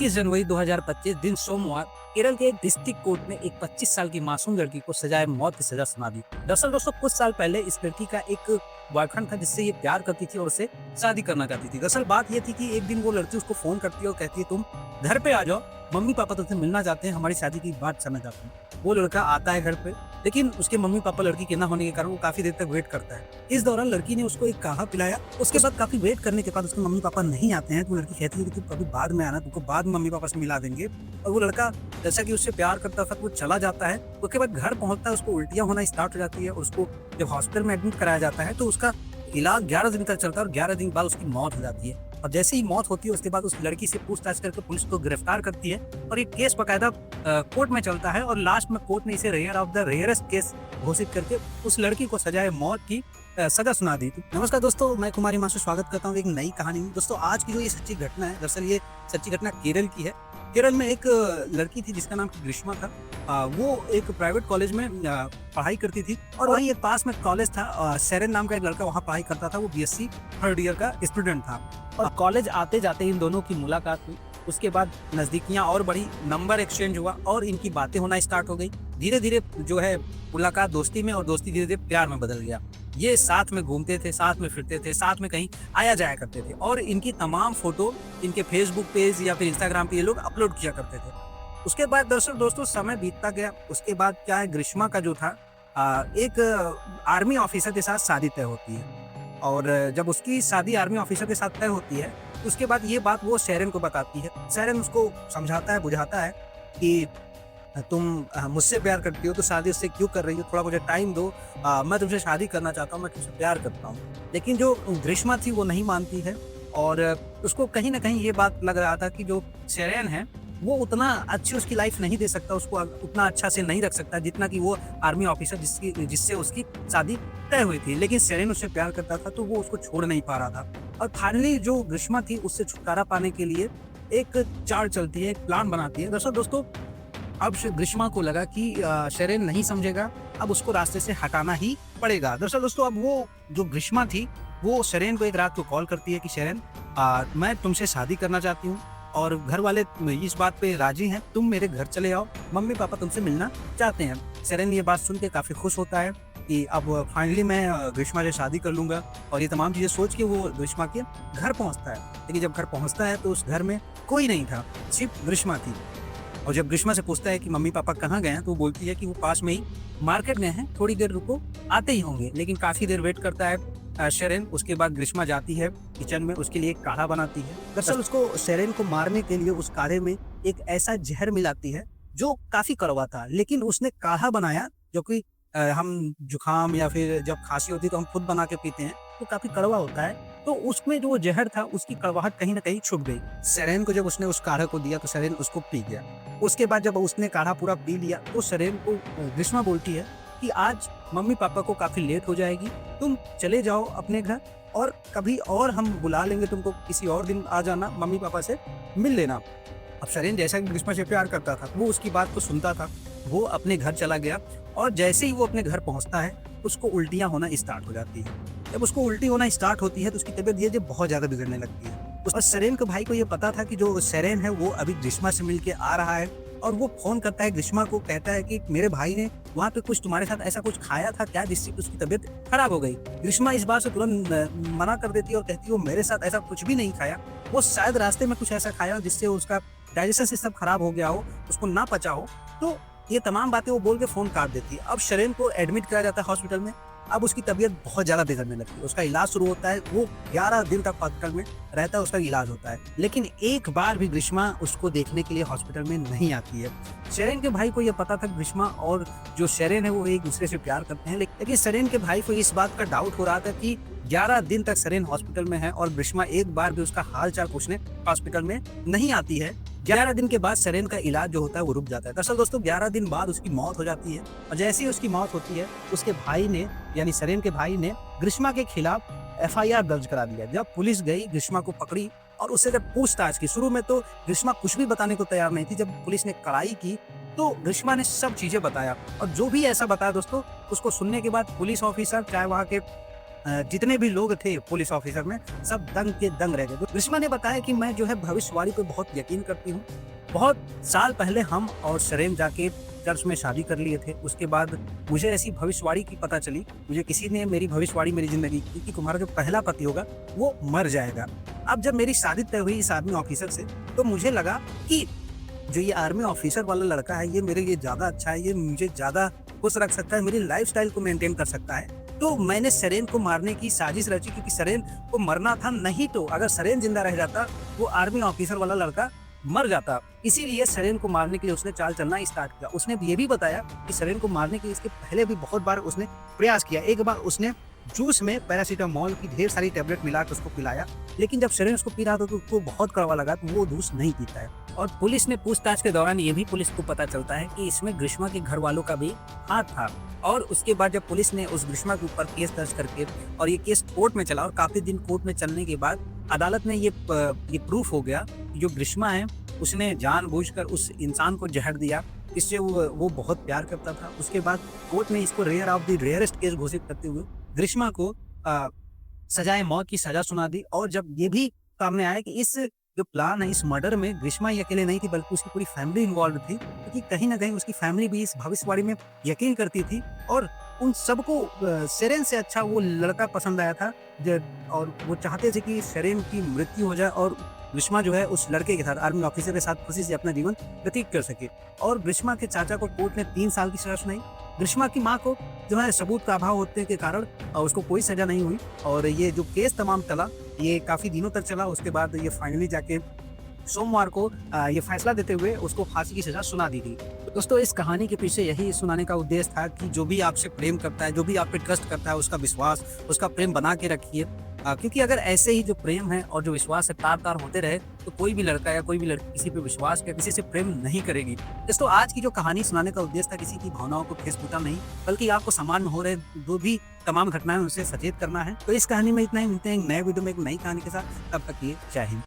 21 जनवरी 2025 दिन सोमवार केरल के एक डिस्ट्रिक्ट कोर्ट ने एक 25 साल की मासूम लड़की को सजाए मौत की सजा सुना दी। दरअसल दोस्तों कुछ साल पहले इस लड़की का एक बॉयफ्रेंड था जिससे ये प्यार करती थी और उसे शादी करना चाहती थी। दरअसल बात ये थी कि एक दिन वो लड़की उसको फोन करती है और कहती है तुम घर पे आ जाओ, मम्मी पापा तुमसे मिलना चाहते हैं, हमारी शादी की बात करना चाहते हैं। वो लड़का आता है घर पे, लेकिन उसके मम्मी पापा लड़की के ना होने के कारण वो काफी देर तक वेट करता है। इस दौरान लड़की ने उसको एक काढ़ा पिलाया। उसके बाद काफी वेट करने के बाद उसके मम्मी पापा नहीं आते हैं तो लड़की कहती है कि तुम कभी बाद में आना, तुमको बाद में मम्मी पापा से मिला देंगे। और वो लड़का जैसा कि उससे प्यार करता था वो चला जाता है। उसके बाद घर पहुंचता है, उसको उल्टियां होना स्टार्ट हो जाती है। उसको जब हॉस्पिटल में एडमिट कराया जाता है तो उसका इलाज 11 दिन तक चलता है और 11 दिन बाद उसकी मौत हो जाती है। और जैसे ही मौत होती है उसके बाद उस लड़की से पूछताछ करके पुलिस को गिरफ्तार करती है और ये केस बकायदा कोर्ट में चलता है और लास्ट में कोर्ट ने इसे rare of the rarest case घोषित करके उस लड़की को सजाए मौत की सजा सुना दी थी। नमस्कार दोस्तों, मैं कुमारी मां से स्वागत करता हूँ एक नई कहानी में। दोस्तों आज की जो ये सच्ची घटना है, दरअसल ये सच्ची घटना केरल की है। केरल में एक लड़की थी जिसका नाम ग्रीष्मा था। वो एक प्राइवेट कॉलेज में पढ़ाई करती थी और वहीं एक पास में कॉलेज था, सेरेन नाम का एक लड़का वहाँ पढ़ाई करता था। वो बीएससी थर्ड ईयर का स्टूडेंट था और कॉलेज आते जाते इन दोनों की मुलाकात हुई। उसके बाद नजदीकियां और बढ़ी, नंबर एक्सचेंज हुआ और इनकी बातें होना स्टार्ट हो गई। धीरे धीरे जो है मुलाकात दोस्ती में और दोस्ती धीरे धीरे प्यार में बदल गया। ये साथ में घूमते थे, साथ में फिरते थे, साथ में कहीं आया जाया करते थे और इनकी तमाम फोटो इनके फेसबुक पेज या फिर इंस्टाग्राम पे ये लोग अपलोड किया करते थे। उसके बाद दरअसल दोस्तों समय बीतता गया। उसके बाद क्या है, ग्रीष्मा का जो था एक आर्मी ऑफिसर के साथ शादी तय होती है और जब उसकी शादी आर्मी ऑफिसर के साथ तय होती है उसके बाद ये बात वो सेरेन को बताती है। सेरेन उसको समझाता है, बुझाता है कि तुम मुझसे प्यार करती हो तो शादी उससे क्यों कर रही हो, थोड़ा मुझे टाइम दो, मैं तुमसे शादी करना चाहता हूँ, मैं तुमसे प्यार करता हूँ। लेकिन जो ग्रीष्मा थी वो नहीं मानती है और उसको कहीं ना कहीं ये बात लग रहा था कि जो सेरेन है वो उतना अच्छी उसकी लाइफ नहीं दे सकता, उसको उतना अच्छा से नहीं रख सकता जितना कि वो आर्मी ऑफिसर जिससे उसकी शादी तय हुई थी। लेकिन सेरेन उससे प्यार करता था तो वो उसको छोड़ नहीं पा रहा था और फाइनली जो ग्रीष्मा थी उससे छुटकारा पाने के लिए एक चाल चलती है, एक प्लान बनाती है। दरअसल दोस्तों अब ग्रीष्मा को लगा कि सेरेन नहीं समझेगा, अब उसको रास्ते से हटाना ही पड़ेगा। दरअसल दोस्तों अब वो जो ग्रीष्मा थी वो सेरेन को एक रात को कॉल करती है कि सेरेन मैं तुमसे शादी करना चाहती हूँ और घर वाले इस बात पे राजी हैं, तुम मेरे घर चले आओ, मम्मी पापा तुमसे मिलना चाहते हैं। सेरेन ये बात सुन के काफी खुश होता है कि अब फाइनली मैं ग्रीष्मा से शादी कर लूंगा और ये तमाम चीजें सोच के वो ग्रीष्मा के घर पहुंचता है। लेकिन जब घर पहुंचता है तो उस घर में कोई नहीं था, सिर्फ ग्रीष्मा थी। और जब ग्रीष्मा से पूछता है कि मम्मी पापा कहाँ गए हैं तो वो बोलती है कि वो पास में ही मार्केट गए हैं, थोड़ी देर रुको, आते ही होंगे। लेकिन काफी देर वेट करता है सेरेन। उसके बाद ग्रीष्मा जाती है किचन में, उसके लिए एक काढ़ा बनाती है। दरअसल उसको सेरेन को मारने के लिए उस काढ़े में एक ऐसा जहर मिलाती है जो काफी कड़वा था, लेकिन उसने काढ़ा बनाया जो कि हम जुकाम या फिर जब खांसी होती है तो हम खुद बना के पीते हैं तो काफी कड़वा होता है। तो उसमें जो जहर था उसकी कड़वाहट कहीं ना कहीं छुप गई। सेरेन को जब उसने उस काढ़ा को दिया तो सेरेन उसको पी गया। उसके बाद जब उसने काढ़ा पूरा पी लिया तो सेरेन को ग्रीष्मा बोलती है कि आज मम्मी पापा को काफी लेट हो जाएगी, तुम चले जाओ अपने घर और कभी और हम बुला लेंगे तुमको, किसी और दिन आ जाना, मम्मी पापा से मिल लेना। अब सेरेन जैसा कि ग्रीष्मा से प्यार करता था वो उसकी बात को सुनता था। वो अपने घर चला गया और जैसे ही वो अपने घर पहुंचता है उसको उल्टियां होना स्टार्ट हो जाती है। जब उसको उल्टी होना स्टार्ट होती है तो उसकी तबीयत धीरे धीरे बहुत ज्यादा बिगड़ने लगती है। और सेरेन के भाई को ये पता था कि जो सेरेन है वो अभी ग्रीष्मा से मिलके आ रहा है और वो फोन करता है ग्रीष्मा को, कहता है कि मेरे भाई ने वहाँ पे कुछ तुम्हारे साथ ऐसा कुछ खाया था क्या जिससे उसकी तबीयत खराब हो गई। ग्रीष्मा इस बात से तुरंत मना कर देती है और कहती है वो मेरे साथ ऐसा कुछ भी नहीं खाया, वो शायद रास्ते में कुछ ऐसा खाया जिससे उसका डाइजेशन सिस्टम खराब हो गया हो, उसको ना पचा हो। तो ये तमाम बातें वो बोल के फोन काट देती है। अब सेरेन को एडमिट कराया जाता है हॉस्पिटल में। अब उसकी तबीयत बहुत ज्यादा बिगड़ने लगती है, उसका इलाज शुरू होता है। वो 11 दिन तक हॉस्पिटल में रहता है, उसका इलाज होता है। लेकिन एक बार भी ग्रीष्मा उसको देखने के लिए हॉस्पिटल में नहीं आती है। सेरेन के भाई को यह पता था ग्रीष्मा और जो सेरेन है वो एक दूसरे से प्यार करते हैं, लेकिन सेरेन के भाई को इस बात का डाउट हो रहा था कि 11 दिन तक सेरेन हॉस्पिटल में है और ग्रीष्मा एक बार भी उसका हाल चाल पूछने हॉस्पिटल में नहीं आती है। 11 दिन के बाद सेरेन का इलाज जो होता है वो रुक जाता है। दरअसल दोस्तों 11 दिन बाद उसकी मौत हो जाती है और जैसे ही उसकी मौत होती है उसके भाई ने यानी सेरेन के भाई ने ग्रीष्मा के खिलाफ एफआईआर दर्ज करा दिया। जब पुलिस गई ग्रीष्मा को पकड़ी और उससे जब पूछताछ की, शुरू में तो ग्रीष्मा कुछ भी बताने को तैयार नहीं थी। जब पुलिस ने कड़ाई की तो ग्रीष्मा ने सब चीजें बताया और जो भी ऐसा बताया दोस्तों उसको सुनने के बाद पुलिस ऑफिसर, चाहे वहाँ के जितने भी लोग थे पुलिस ऑफिसर में, सब दंग के दंग रह गए। तो ग्रीष्मा ने बताया कि मैं जो है भविष्यवाणी पे बहुत यकीन करती हूँ। बहुत साल पहले हम और शरेन जाके चर्च में शादी कर लिए थे। उसके बाद मुझे ऐसी भविष्यवाणी की पता चली, मुझे किसी ने मेरी भविष्यवाणी मेरी ज़िंदगी की कि तुम्हारा जो पहला पति होगा वो मर जाएगा। अब जब मेरी शादी तय हुई इस आर्मी ऑफिसर से, तो मुझे लगा कि जो ये आर्मी ऑफिसर वाला लड़का है, ये मेरे लिए ज़्यादा अच्छा है, ये मुझे ज़्यादा खुश रख सकता है, मेरी लाइफ़स्टाइल को मेंटेन कर सकता है। तो मैंने शरेन को मारने की साजिश रची, क्योंकि शरेन को मरना था, नहीं तो अगर शरेन जिंदा रह जाता, वो आर्मी ऑफिसर वाला लड़का मर जाता। इसीलिए शरेन को मारने के लिए उसने चाल चलना स्टार्ट किया। उसने ये भी बताया कि शरेन को मारने के लिए इसके पहले भी बहुत बार उसने प्रयास किया। एक बार उसने जूस में पैरासीटामोल की ढेर सारी टैबलेट मिला के उसको पिलाया, लेकिन जब शरेन उसको पी रहा था तो उसको बहुत कड़वा लगा, तो वो जूस नहीं पीता है। और पुलिस ने पूछताछ के दौरान ये भी पुलिस को पता चलता है कि इसमें ग्रीष्मा के घर वालों का भी हाथ था। और उसके बाद जब पुलिस ने उस ग्रीष्मा के ऊपर केस दर्ज करके, और ये केस कोर्ट में चला, और काफी दिन कोर्ट में चलने के बाद अदालत में ये प्रूफ हो गया कि जो ग्रीष्मा है उसने जानबूझकर उस इंसान को जहर दिया, इससे वो बहुत प्यार करता था। उसके बाद कोर्ट ने इसको rare of the rarest case घोषित करते हुए ग्रीष्मा को सजाए मौत की सजा सुना दी। और जब ये भी सामने आया कि इस जो प्लान है, इस मर्डर में ग्रीष्मा ही अकेले नहीं थी, बल्कि उसकी पूरी फैमिली इन्वॉल्व थी, क्योंकि कहीं ना कहीं उसकी फैमिली भी इस भविष्यवाणी में यकीन करती थी। और उन सबको शरेन से अच्छा वो लड़का पसंद आया था, और वो चाहते थे कि शरेन की मृत्यु हो जाए और ग्रीष्मा जो है उस लड़के के साथ, आर्मी ऑफिसर के साथ खुशी से अपना जीवन व्यतीत कर सके। और ग्रीष्मा के चाचा को कोर्ट ने 3 साल की सजा सुनाई। ग्रीष्मा की माँ को जो है सबूत का अभाव होने के कारण उसको कोई सजा नहीं हुई। और ये जो केस तमाम चला, ये काफी दिनों तक चला। उसके बाद ये फाइनली जाके सोमवार को ये फैसला देते हुए उसको फांसी की सजा सुना दी गई। दोस्तों, इस कहानी के पीछे यही सुनाने का उद्देश्य था कि जो भी आपसे प्रेम करता है, जो भी आप पे ट्रस्ट करता है, उसका विश्वास, उसका प्रेम बना के रखिए। क्योंकि अगर ऐसे ही जो प्रेम है और जो विश्वास है तार-तार होते रहे, तो कोई भी लड़का या कोई भी लड़की किसी पे विश्वास या किसी से प्रेम नहीं करेगी। दोस्तों, आज की जो कहानी सुनाने का उद्देश्य था किसी की भावनाओं को ठेस पहुंचाना नहीं, बल्कि आपको समाज में हो रहे जो भी तमाम घटनाएं उनसे सचेत करना है। तो इस कहानी में इतना ही। मिलते हैं एक नए वीडियो में एक नई कहानी के साथ। तब तक ये जय हिंद।